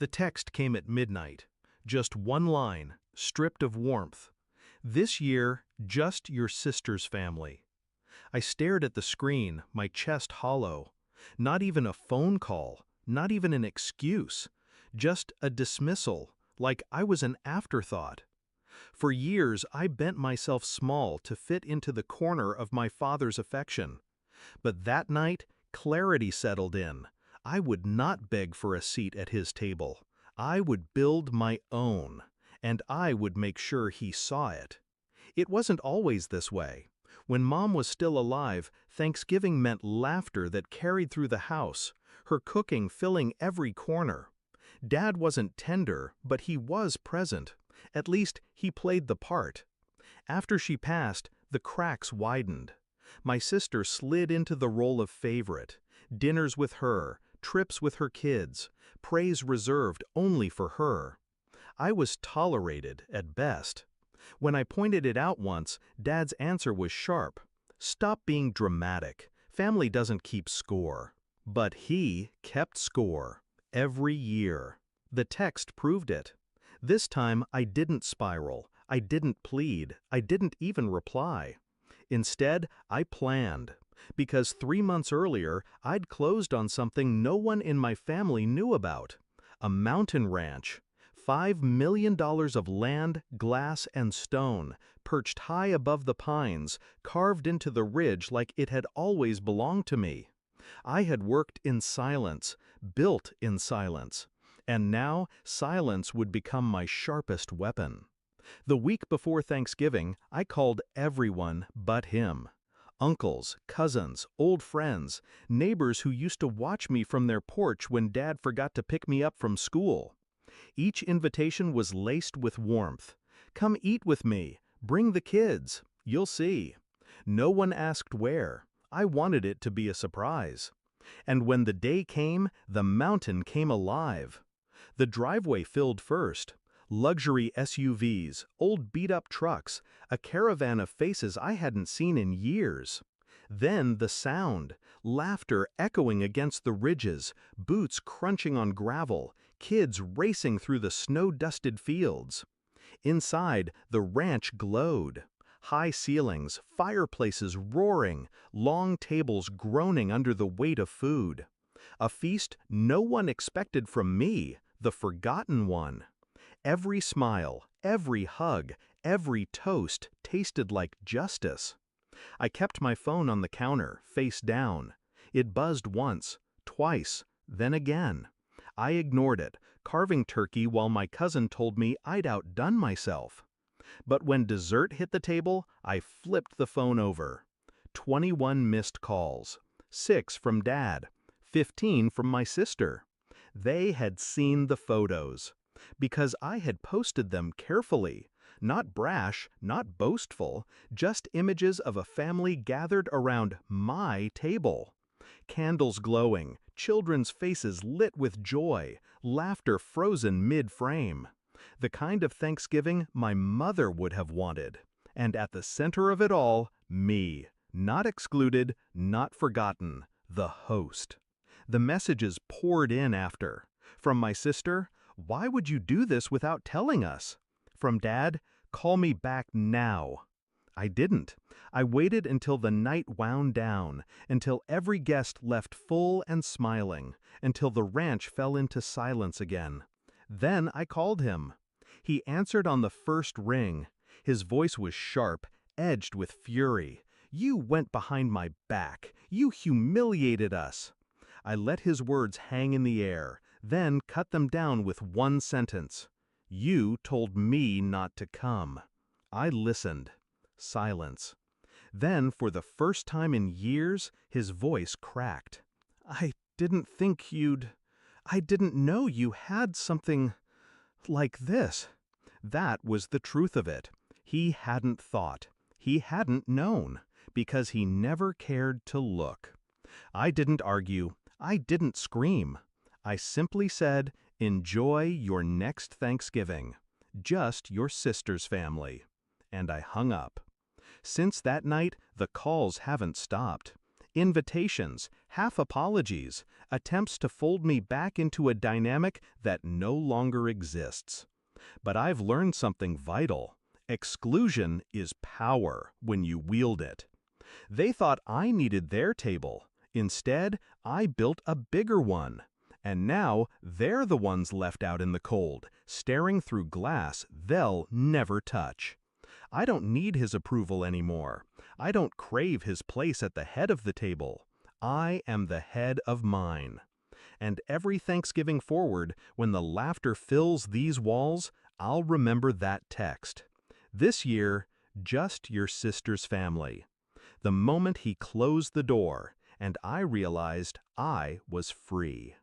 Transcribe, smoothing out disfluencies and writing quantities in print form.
The text came at midnight. Just one line, stripped of warmth. This year, just your sister's family. I stared at the screen, my chest hollow. Not even a phone call, not even an excuse. Just a dismissal, like I was an afterthought. For years, I bent myself small to fit into the corner of my father's affection. But that night, clarity settled in. I would not beg for a seat at his table. I would build my own, and I would make sure he saw it. It wasn't always this way. When Mom was still alive, Thanksgiving meant laughter that carried through the house, her cooking filling every corner. Dad wasn't tender, but he was present. At least, he played the part. After she passed, the cracks widened. My sister slid into the role of favorite. Dinners with her, trips with her kids, praise reserved only for her. I was tolerated, at best. When I pointed it out once, Dad's answer was sharp. Stop being dramatic. Family doesn't keep score. But he kept score. Every year. The text proved it. This time I didn't spiral. I didn't plead. I didn't even reply. Instead, I planned. Because 3 months earlier, I'd closed on something no one in my family knew about. A mountain ranch. $5 million of land, glass, and stone, perched high above the pines, carved into the ridge like it had always belonged to me. I had worked in silence, built in silence, and now silence would become my sharpest weapon. The week before Thanksgiving, I called everyone but him. Uncles, cousins, old friends, neighbors who used to watch me from their porch when Dad forgot to pick me up from school. Each invitation was laced with warmth. Come eat with me. Bring the kids. You'll see. No one asked where. I wanted it to be a surprise. And when the day came, the mountain came alive. The driveway filled first. Luxury SUVs, old beat-up trucks, a caravan of faces I hadn't seen in years. Then the sound, laughter echoing against the ridges, boots crunching on gravel, kids racing through the snow-dusted fields. Inside, the ranch glowed. High ceilings, fireplaces roaring, long tables groaning under the weight of food. A feast no one expected from me, the forgotten one. Every smile, every hug, every toast tasted like justice. I kept my phone on the counter, face down. It buzzed once, twice, then again. I ignored it, carving turkey while my cousin told me I'd outdone myself. But when dessert hit the table, I flipped the phone over. 21 missed calls. 6 from Dad. 15 from my sister. They had seen the photos. Because I had posted them carefully. Not brash, not boastful, just images of a family gathered around my table. Candles glowing, children's faces lit with joy, laughter frozen mid-frame. The kind of Thanksgiving my mother would have wanted. And at the center of it all, me. Not excluded, not forgotten, the host. The messages poured in after. From my sister, "Why would you do this without telling us?" From Dad, "Call me back now." I didn't. I waited until the night wound down, until every guest left full and smiling, until the ranch fell into silence again. Then I called him. He answered on the first ring. His voice was sharp, edged with fury. "You went behind my back. You humiliated us." I let his words hang in the air, then cut them down with one sentence. "You told me not to come." I listened. Silence. Then, for the first time in years, his voice cracked. I didn't know you had something like this." That was the truth of it. He hadn't thought. He hadn't known, because he never cared to look. I didn't argue. I didn't scream. I simply said, "Enjoy your next Thanksgiving. Just your sister's family." And I hung up. Since that night, the calls haven't stopped. Invitations, half apologies, attempts to fold me back into a dynamic that no longer exists. But I've learned something vital. Exclusion is power when you wield it. They thought I needed their table. Instead, I built a bigger one. And now they're the ones left out in the cold, staring through glass they'll never touch. I don't need his approval anymore. I don't crave his place at the head of the table. I am the head of mine. And every Thanksgiving forward, when the laughter fills these walls, I'll remember that text. This year, just your sister's family. The moment he closed the door, and I realized I was free.